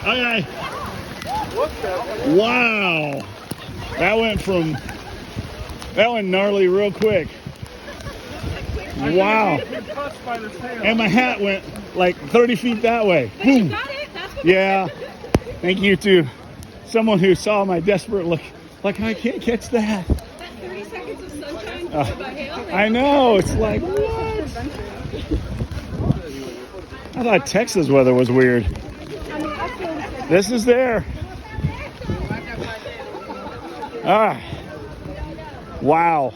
Okay. Wow. That went gnarly real quick. Wow. And my hat went like 30 feet that way. But you got it. That's what Yeah. Thank you to someone who saw my desperate look. Like, I can't catch that. that 30 seconds of sunshine followed by hail. I know. It's like, what? I thought Texas weather was weird. This is there. Ah. Wow.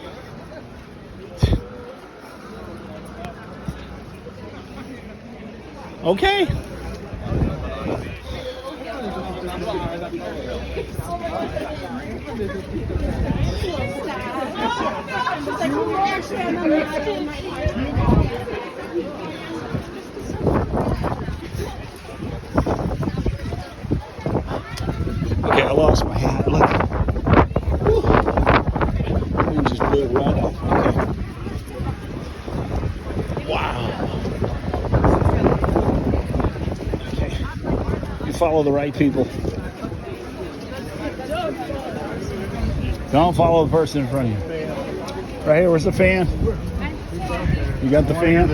Okay. Okay, I lost my hat. Look. Woo. It just blew it right off. Okay. Wow. Okay. You follow the right people. Don't follow the person in front of you. Right here, where's the fan? You got the fan?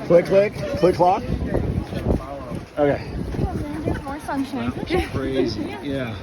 Click, click. Click clock? Okay. More sunshine. Crazy. Yeah.